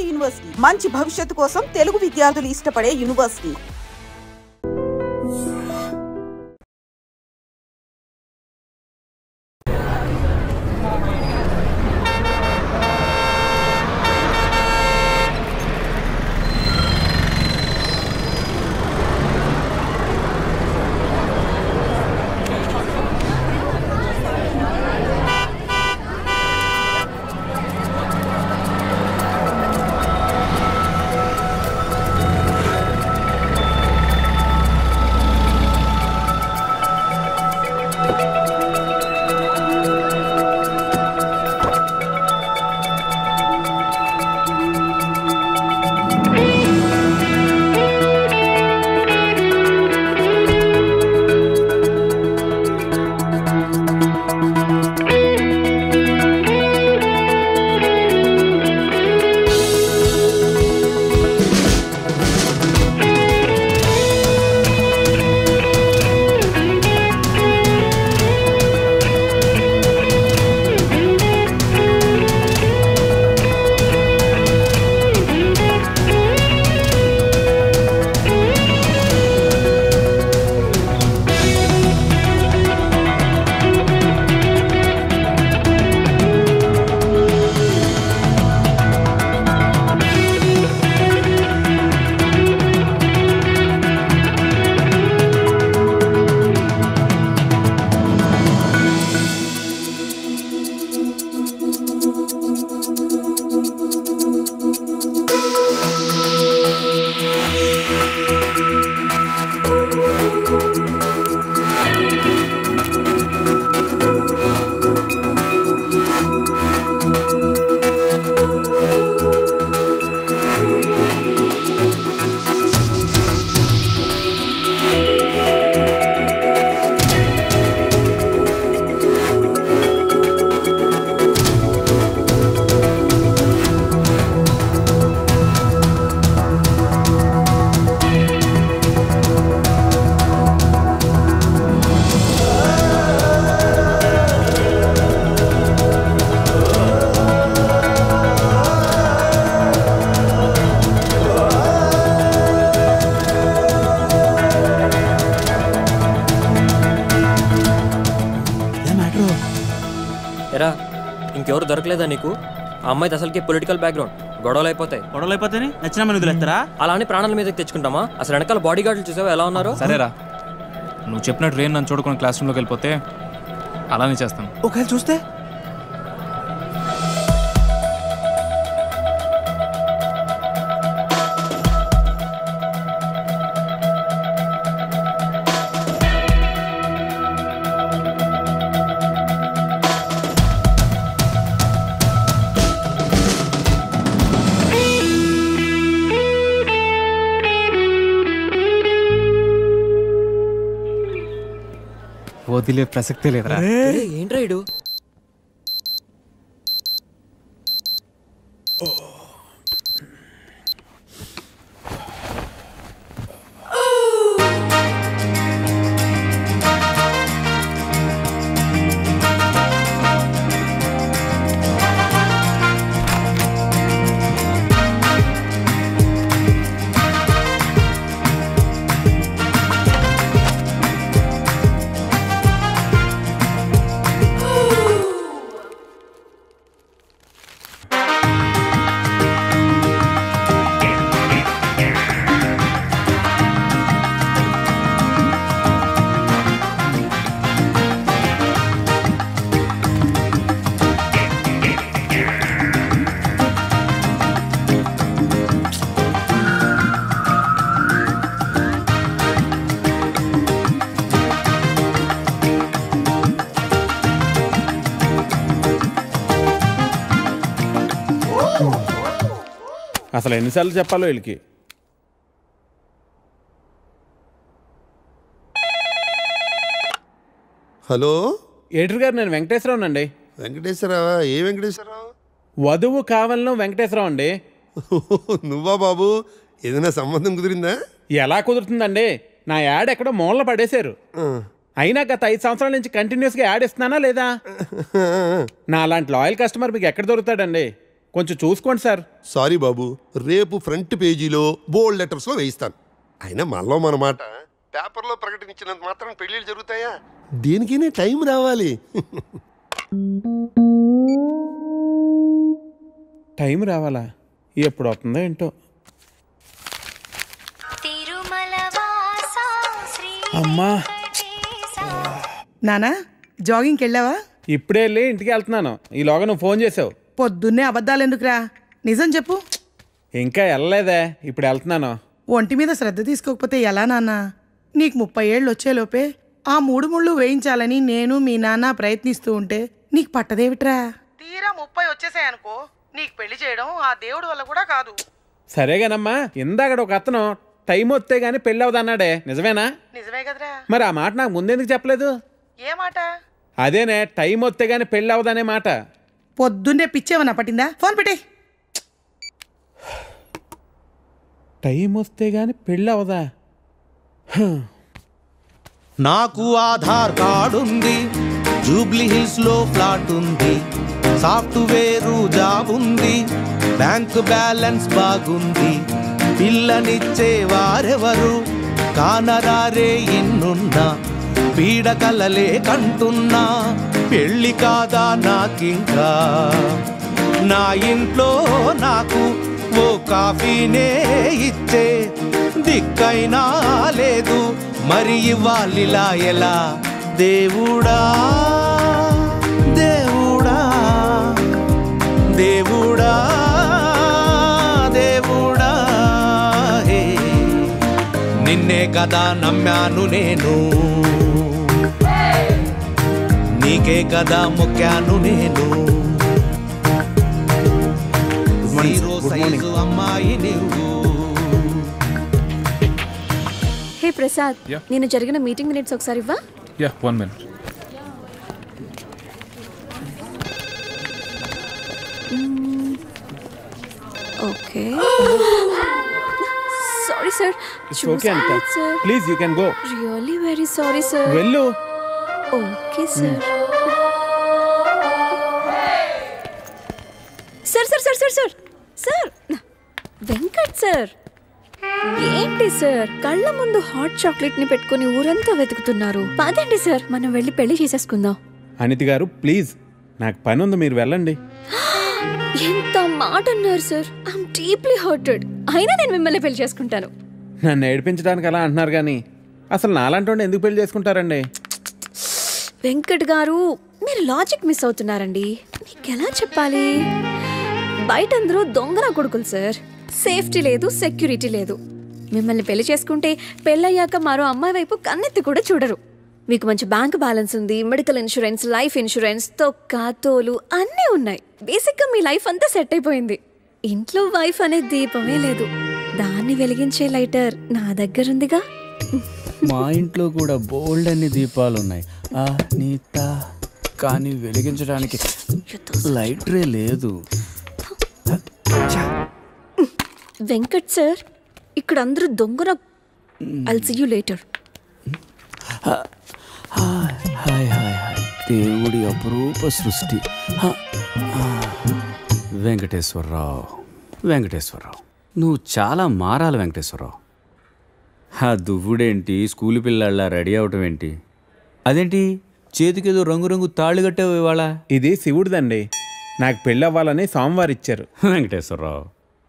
University, మంచి భవిష్యత్తు కోసం తెలుగు విద్యార్థులు ఇష్టపడే యూనివర్సిటీ. ఎరా ఇంకెవరు దొరకలేదా నీకు? ఆ అమ్మాయిది అసలుకి పొలిటికల్ బ్యాక్గ్రౌండ్. గొడవలు అయిపోతే నచ్చిన మన వదిలేస్తారా? అలానే ప్రాణాల మీదకి తెచ్చుకుంటామా? అసలు వెనకాల బాడీ గార్డులు చూసావా ఎలా ఉన్నారో? సరేరా, నువ్వు చెప్పినట్టు రేన్ నన్ను చూడుకుని క్లాస్ రూమ్లోకి వెళ్ళిపోతే అలానే చేస్తాను. ఒకవేళ చూస్తే వదిలే ప్రసక్తే లేదురా. ఏంట్రా ఇడు? అసలు ఎన్నిసార్లు చెప్పాలో వీళ్ళకి. హలో ఎడిటర్ గారు, నేను వెంకటేశ్వరరావు అండి. వెంకటేశ్వరరావా? ఏ వెంకటేశ్వరరావు? వధువు కావాలను వెంకటేశ్వరరావు అండి. నువ్వా బాబు? ఏదైనా సంబంధం కుదిరిందా? ఎలా కుదురుతుందండి? నా యాడ్ ఎక్కడో మూలన పడేశారు. అయినా గత 5 సంవత్సరాల నుంచి కంటిన్యూస్గా యాడ్ ఇస్తున్నానా లేదా? నా అలాంటి లాయల్ కస్టమర్ మీకు ఎక్కడ దొరుకుతాడండి? కొంచెం చూసుకోండి సార్. సారీ బాబు, రేపు ఫ్రంట్ పేజీలో బోల్డ్ లెటర్స్లో వేయిస్తాను. అయినా మనలో మన మాట పేపర్లో ప్రకటించినంత మాత్రం పెళ్ళిళ్ళు జరుగుతాయా? దేనికైనా టైం రావాలి. టైం రావాలా? ఎప్పుడు అవుతుందో ఏంటో. అమ్మా నానా, జాగింగ్కి వెళ్ళావా? ఇప్పుడే వెళ్ళి ఇంటికి వెళ్తున్నాను. ఈలోగా నువ్వు ఫోన్ చేసావు. పొద్దున్నే అబద్ధాలు ఎందుకురా, నిజం చెప్పు. ఇంకా వెళ్ళలేదే, ఇప్పుడు వెళ్తున్నాను. ఒంటి మీద శ్రద్ధ తీసుకోకపోతే ఎలా నాన్నా? నీకు 30 ఏళ్ళు వచ్చేలోపే ఆ 3 ముళ్ళు వేయించాలని నేను మీ నాన్న ప్రయత్నిస్తూ ఉంటే నీకు పట్టదేవిట్రా? తీరా 30 వచ్చేసాయనుకో, నీకు పెళ్లి చేయడం ఆ దేవుడి వల్ల కూడా కాదు. సరేగానమ్మా, ఇందాక ఒక అతను టైం వస్తే గానీ పెళ్ళి అవదన్నాడే, నిజమేనా? నిజమే కదరా. మరి ఆ మాట నాకు ముందెందుకు చెప్పలేదు? ఏ మాట? అదేనే, టైం వస్తే గానీ పెళ్ళి అవదనే మాట. పొద్దున్నే పిచ్చేమన్నా పట్టిందా? ఫోన్ పెట్టే. టైం వస్తే గానీ పెళ్ళి అవదా? నాకు ఆధార్ కార్డు ఉంది, జూబ్లీ హిల్స్ లో ఫ్లాట్ ఉంది, సాఫ్ట్వేరు జాబ్ ఉంది, బ్యాంక్ బ్యాలెన్స్ బాగుంది, పిల్లనిచ్చే వారెవరు కానరారే ఎన్నున్నా, పీడకలలే కంటున్నా, పెళ్ళి కాదా నాకింకా, నా ఇంట్లో నాకు ఓ కాఫీనే ఇచ్చే దిక్కైనా లేదు, మరి ఇవ్వాలిలా ఎలా? దేవుడా దేవుడా దేవుడా దేవుడా, హే నిన్నే కదా నమ్మాను నేను, నీకే కదా మొక్కాను నేను, జీరో సైజు అమ్మాయి నువ్వు. హే ప్రసాద్, నేను జరిగిన మీటింగ్ మినిట్స్ ఒకసారి ఇవ్వా? Yeah, 1 minute. Okay. Sorry sir. It's okay, Anita. Please, you can go. Really very sorry sir. వెళ్ళు. Okay sir. Sir sir sir sir sir sir Venkat sir, ఏంటి సార్ కళ్ళ ముందు హాట్ చాక్లెట్ ని పెట్టుకుని ఊరంతా వెతుకుతున్నారు? పదండి సార్, మనం వెళ్ళి పెళ్లి చేసేసుకుందాం. అనిత గారు ప్లీజ్, నాకు పని ఉంది, మీరు వెళ్ళండి. ఎంత మాట అన్నారు సార్, ఐఎమ్ డీప్లీ హర్టెడ్. అయినా నేను మిమ్మల్ని పెళ్లి చేసుకుంటాను. నన్ను ఏడిపించడానికి అలా అంటున్నారు కానీ అసలు నాలంటోండి ఎందుకు పెళ్లి చేసుకుంటారండి? వెంకట్ గారు, మీరు లాజిక్ మిస్ అవుతున్నారండి. మీకు ఎలా చెప్పాలి? బయట అందరూ దొంగన కొడుకులు సార్. సేఫ్టీ లేదు, సెక్యూరిటీ లేదు. మిమ్మల్ని పెళ్లి చేసుకుంటే పెళ్ళయ్యాక మరో అమ్మాయి వైపు కన్నెత్తి కూడా చూడరు. మీకు మంచి బ్యాంక్ బ్యాలెన్స్ ఉంది, మెడికల్ ఇన్సూరెన్స్, లైఫ్ ఇన్సూరెన్స్, తొక్క తోలు అన్నీ ఉన్నాయి. బేసిక్గా మీ లైఫ్ అంతా సెట్ అయిపోయింది. ఇంట్లో వైఫ్ అనే దీపమే లేదు, దాన్ని వెలిగించే లైటర్ నా దగ్గర ఉందిగా. మా ఇంట్లో కూడా బోల్డ్ అన్ని దీపాలు ఉన్నాయి నీత, కానీ వెలిగించడానికి లైటరే లేదు. వెంకట్ సార్, ఇక్కడ అందరూ దొంగన. I'll see you later. Hi hi hi, దేవుడి అపురూప సృష్టి. వెంకటేశ్వరరావు, వెంకటేశ్వరరావు, నువ్వు చాలా మారాలి వెంకటేశ్వరరావు. ఆ దువ్వుడేంటి, స్కూల్ పిల్లల్లా రెడీ అవటం ఏంటి? అదేంటి చేతికేదో రంగురంగు తాళ్ళు కట్టావు ఇవాళ? ఇది శివుడిదండి, నాకు పెళ్ళి అవ్వాలని స్వామివారు ఇచ్చారు. వెంకటేశ్వరరావు,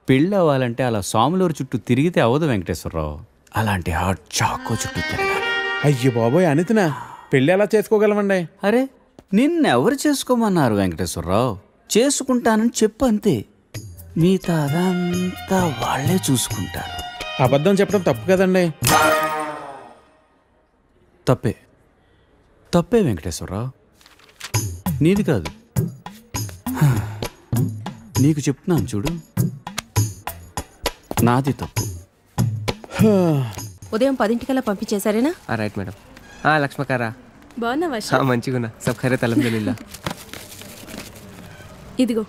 పెళ్ళి అవ్వాలంటే అలా స్వాములూరు చుట్టూ తిరిగితే అవ్వదు వెంకటేశ్వరరావు, అలాంటి హాట్ చాకో చుట్టూ తిరగాలి. అయ్యో బాబోయ్ అనితనా, పెళ్ళి ఎలా చేసుకోగలమండి? అరే నిన్నెవరు చేసుకోమన్నారు వెంకటేశ్వరరావు? చేసుకుంటానని చెప్పు అంతే, మిగతా అదంతా వాళ్లే చూసుకుంటారు. అబద్ధం చెప్పడం తప్పు కదండి. తప్పే, తప్పే వెంకటేశ్వరరావు, నీది కాదు, నీకు చెప్తున్నాను చూడు, నాది తప్పు. ఉదయం 10 పంపించేశారేనా? Right madam. లక్ష్మకారా, బాగున్నావా? మంచిగున్నా, సబ్ ఖైరత్ అల్హమ్దులిల్లాహ్. ఇదిగో.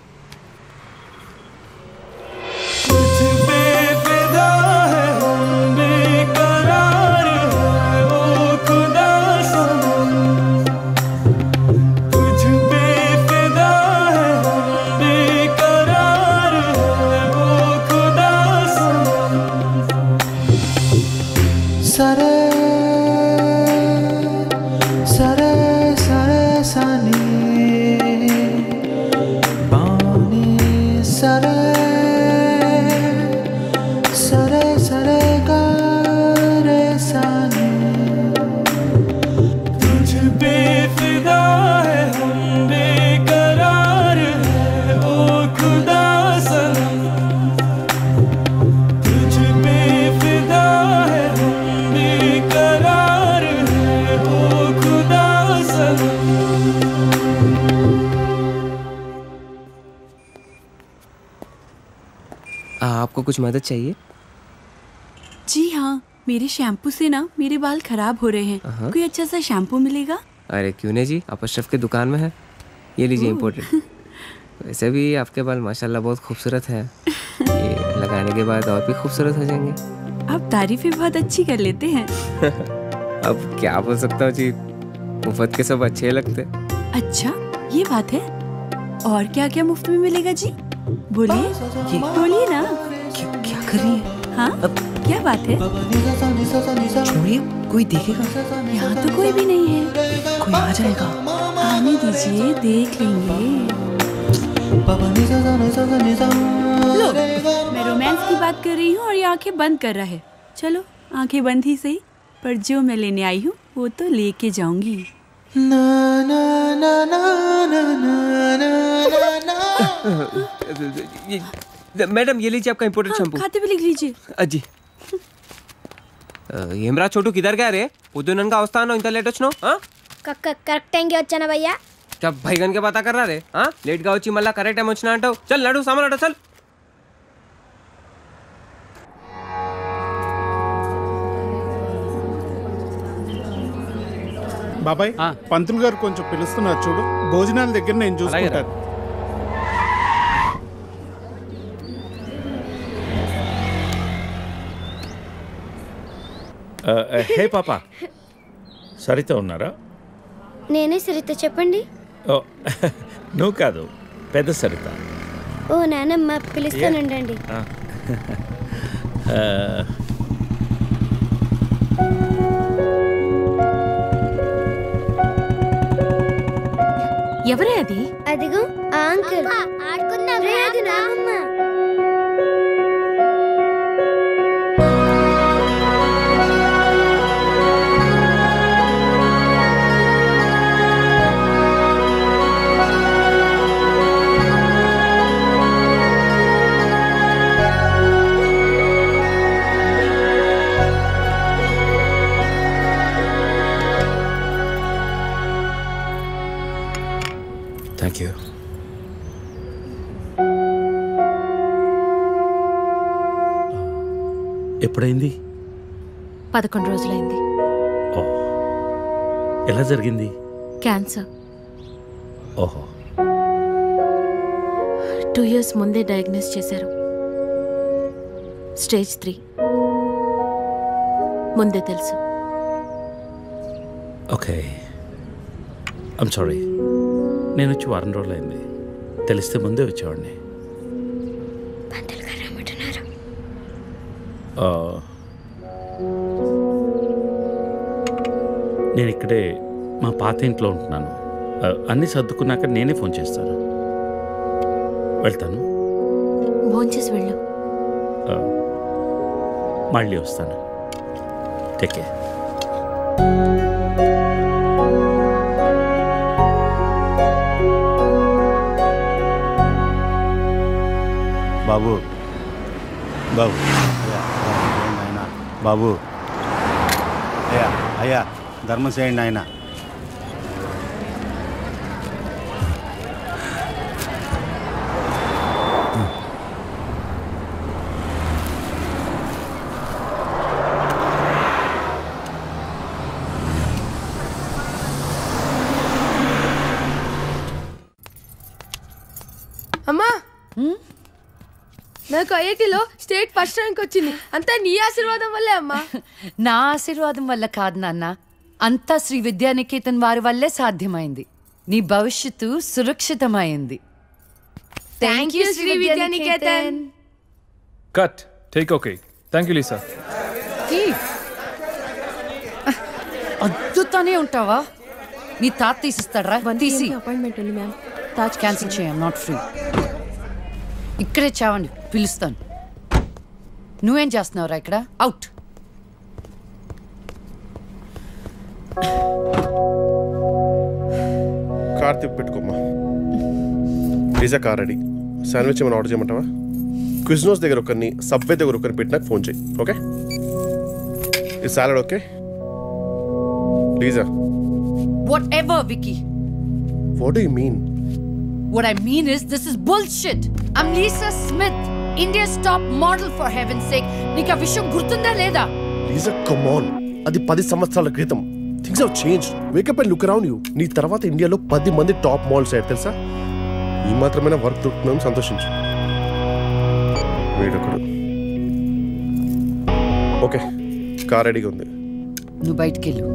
आपको कुछ मदद चाहिए? जी हाँ, मेरे शैम्पू से ना मेरे बाल खराब हो रहे हैं। कोई अच्छा सा शैम्पू मिलेगा? अरे क्यों नहीं जी, आप अशरफ की दुकान में है, ये लीजिए इम्पोर्टेड। वैसे भी आपके बाल माशाल्लाह बहुत खूबसूरत है, ये लगाने के बाद और भी खूबसूरत हो जाएंगे। आप तारीफें बहुत अच्छी कर लेते हैं। अब क्या बोल सकता हूँ जी, मुफ्त के सब अच्छे लगते। अच्छा ये बात है। और क्या क्या मुफ्त में मिलेगा जी? बोलिए बोलिए ना। क्या कर रही है? हाँ क्या बात है? छोड़िए, कोई देखेगा। यहाँ तो कोई भी नहीं है। कोई आ जाएगा। आने दीजिए, देख लेंगे। लो, मैं रोमांस की बात कर रही हूँ और ये आंखें बंद कर रहा है। चलो आंखें बंद ही सही, पर जो मैं लेने आई हूँ वो तो लेके जाऊंगी। मैडम ये लीजिए आपका इम्पोर्टेड शैम्पू। खाते भी लिख लीजिए। अजी ఏమ్రా చోటు కిధర్ గా రే పొద్దుననగా వస్తాను ఇంత లేట్ వచ్చినావు కరెక్ట్ టైంకి వచ్చానా భయ్యా क्या भैगन के बात कर रहा रे लेट గా వచ్చి మళ్ళా కరెక్ట్ టైం వచ్చినా అంటావు చల్ నడు సామాన్ అడు చల్ బాబాయ్ పంతులు గారు కొంచెం పిలుస్తున్నారు చూడు, భోజనాల దగ్గర నేను చూసుకుంటాను. హే పాప, సరిత ఉన్నారా? నేనే సరిత, చెప్పండి. ఓ నువ్వు కాదు, పెద్ద సరిత. ఓ నానమ్మ, పిలుస్తానండి. ఎవరే అది? అదిగో ఆ అంకుల్. ఆడుకుందాం రే, అది నానమ్మ. Thank you. ఎప్పుడైంది? 11 రోజులైంది. ఓ, ఎలా జరిగింది? క్యాన్సర్. ఓహో. 2 years ముందే డయాగ్నోస్ చేశారు. స్టేజ్ 3 ముందే తెలుసు. Okay, I'm sorry. నేను వచ్చి 1 రోజులైంది. తెలిస్తే ముందే వచ్చేవాడిని. నేను ఇక్కడే మా పాత ఇంట్లో ఉంటున్నాను. అన్నీ సర్దుకున్నాక నేనే ఫోన్ చేస్తాను. వెళ్తాను. భోంచేసి వెళ్ళు. మళ్ళీ వస్తాను. Take care. బాబు బాబు ఆయన బాబు, అయ్యా అయ్యా ధర్మం చేయండి ఆయన. అమ్మా, నాకు ఐఐటీలో స్టేట్ ఫస్ట్ ర్యాంక్ వచ్చింది. అంతా నీ ఆశీర్వాదం వల్లే అమ్మా. నా ఆశీర్వాదం వల్ల కాదు నాన్న, అంతా శ్రీ విద్యానికేతన్ వారి వల్లే సాధ్యమైంది. నీ భవిష్యత్తు సురక్షితమైంది. Thank you Sri Vidyaniketan. Cut. Take okay. Thank you Lisa. అద్దుతానే ఉంటావా? నీ తాత తీసిస్తాడరా? తీసి అపాయింట్మెంట్ ఉంది మ్యామ్. తాజ్ క్యాన్సిల్ చేయం, నాట్ ఫ్రీ. ఇక్కడే చావండి, పిలుస్తాను. నువ్వేం చేస్తున్నావురా ఇక్కడ? అవుట్. కార్ తిప్పి పెట్టుకోమ్మా. Pizza car ready. శాండ్విచ్ ఏమైనా ఆర్డర్ చేయమంటావా? క్విజ్నోస్ దగ్గర ఒకరిని, సబ్వే దగ్గర ఒకరిని పెట్టినాక ఫోన్ చేయి. ఓకే? ఈ salad okay? Pizza. Whatever, Vicky. What do you mean? What I mean is, this is bullshit. I'm Lisa Smith. India's top model for haven sake. నీకు ఆ విషయం గుర్తుందా లేదా? లీజా కమ్ ఆన్, అది 10 సంవత్సరాల క్రితం. Things have changed. Wake up and look around you. నీ తర్వాత ఇండియాలో 10 మంది టాప్ మోడల్స్ అయ్యారు తెలుసా? ఈ మాత్రమైనా వర్క్ దొరుకుతుందని సంతోషించు. వీడొకడు. ఓకే, కార్ రెడీగా ఉంది. నువ్వు బయటికెళ్ళు.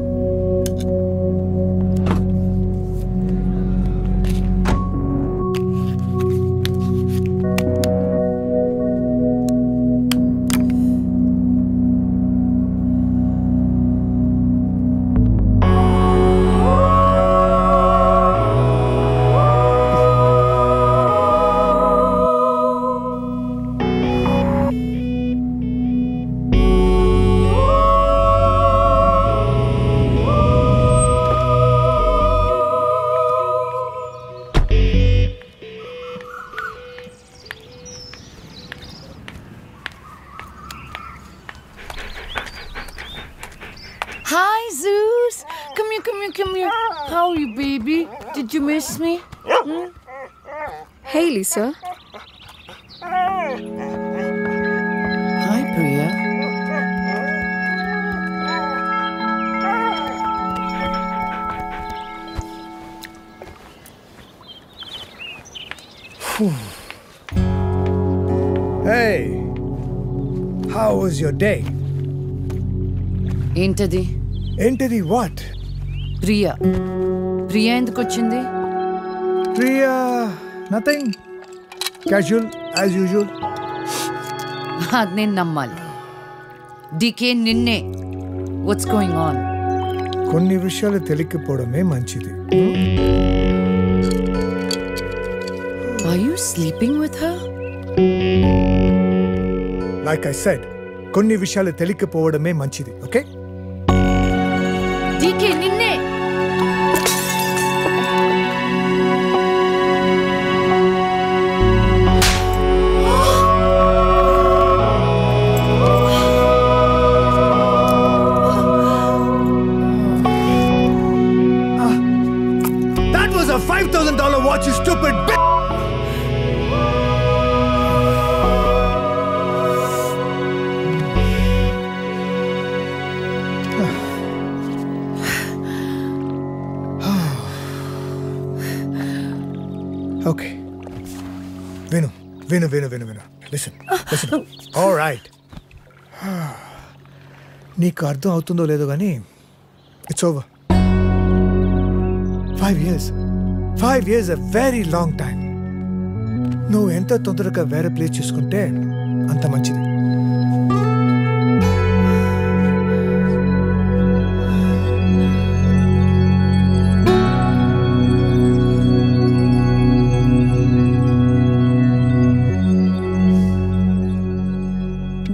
Hi, Zeus. Come here. How are you, baby? Did you miss me? Hey, Lisa. Hi, Priya. Hey, how was your day? ఏంటది వాట్? ప్రియా ఎందుకు వచ్చింది? Priya nothing, casual as usual. అది నేను నమ్మాలి. డీకే నిన్నే. What's going on? కొన్ని విషయాలు తెలియకపోవడమే మంచిది. Are you sleeping with her? Like I said, కొన్ని విషయాలు తెలియకపోవడమే మంచిది. ఓకే? డీకే నిన్నే. That was a $5,000 watch, you stupid bitch. Okay. Vinu. Listen. All right. నీకు అర్థం అవుతుందో లేదో కానీ it's over. 5 years. 5 years a very long time. నువ్వు ఎంత తొందరగా వేరే ప్లేస్ చూసుకుంటే అంత మంచిది.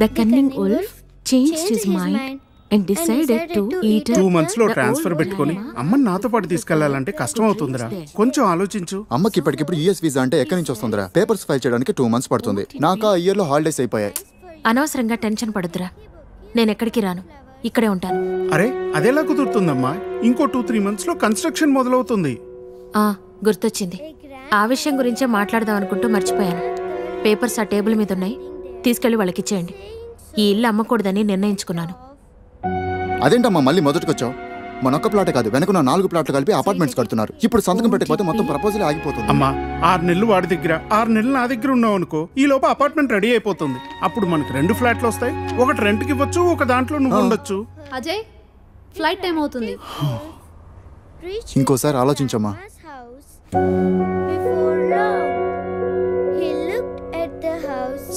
The cunning wolf changed his mind and decided to eat 2 months లో ట్రాన్స్ఫర్ పెట్టుకొని అమ్మని నాతో పాటు తీసుకెళ్లాలంటే కష్టం అవుతుందిరా. కొంచెం ఆలోచించు. అమ్మకి ఇప్పటికిప్పుడు యూఎస్ వీసా అంటే ఎక్కడి నుంచి వస్తుందిరా? పేపర్స్ ఫైల్ చేయడానికి 2 months పడుతుంది. నాకు ఆ ఇయర్ లో హాలిడేస్ అయిపోయాయి. అనవసరంగా టెన్షన్ పడొద్దురా. నేను ఎక్కడికి రాను, ఇక్కడే ఉంటాను. అరే అదెలా కుదురుతుందమ్మా? ఇంకో 2-3 months లో కన్స్ట్రక్షన్ మొదలవుతుంది. గుర్తొచ్చింది. ఆ విషయం గురించే మాట్లాడదాం అనుకుంటూ మర్చిపోయాను. పేపర్స్ ఆ టేబుల్ మీద ఉన్నాయి, తీసుకెళ్లి వాళ్ళకి ఇచ్చేయండి. ఈ ఇల్లు అమ్మకూడదని నిర్ణయించుకున్నాను. అదేంటమ్మా మళ్ళీ మొదటికొచ్చావు? మనొక్క ప్లాటే కాదు, వెనక 4 ప్లాట్లు కలిపి అపార్ట్మెంట్స్ కడుతున్నారు. ఇప్పుడు సంతకం పెట్టకపోతే మొత్తం ప్రపోజల్ ఆగిపోతుంది. అమ్మా 6 నెలలు వాడి దగ్గర, 6 నెలలు నా దగ్గర ఉన్నావు అనుకో, ఈ లోపు అపార్ట్మెంట్ రెడీ అయిపోతుంది. అప్పుడు మనకు 2 ఫ్లాట్లు వస్తాయి. ఒకటి రెంట్కి ఇవ్వచ్చు, ఒక దాంట్లో నువ్వు ఉండొచ్చు. అజయ్, ఫ్లైట్ టైం అవుతుంది. ఇంకోసారి ఆలోచించమ్మా.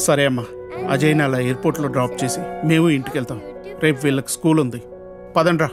సరే అమ్మా, అజయ్ని అలా ఎయిర్పోర్ట్లో డ్రాప్ చేసి మేము ఇంటికి వెళ్తాం. రేపు వీళ్ళకి స్కూల్ ఉంది. పదండ్రా.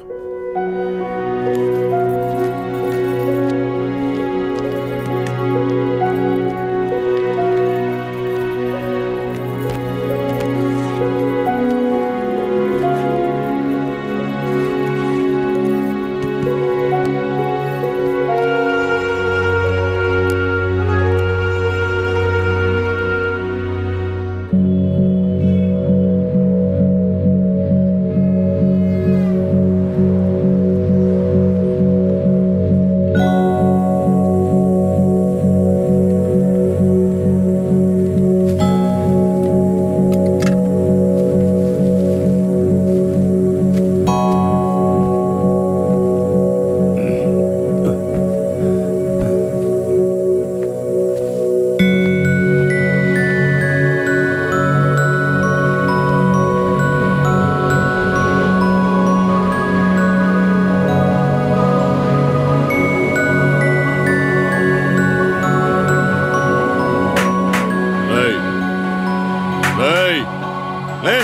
లే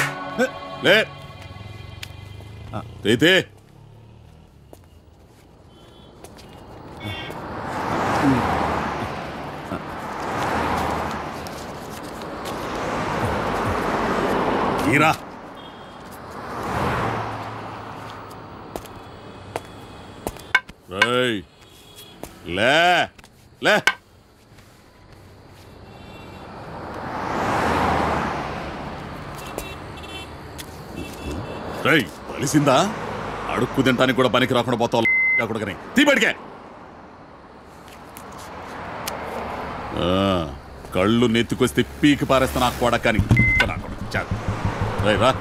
లే తేతే ఈరా రేయ్ లే లే రేయ్ కలిసిందా అడుక్కు తింటానికి కూడా పనికి రాకుండా పోతావు కొడుకని తీబడికే కళ్ళు నెత్తుకొస్తే పీకి పారేస్తా నాకు కొడకని రా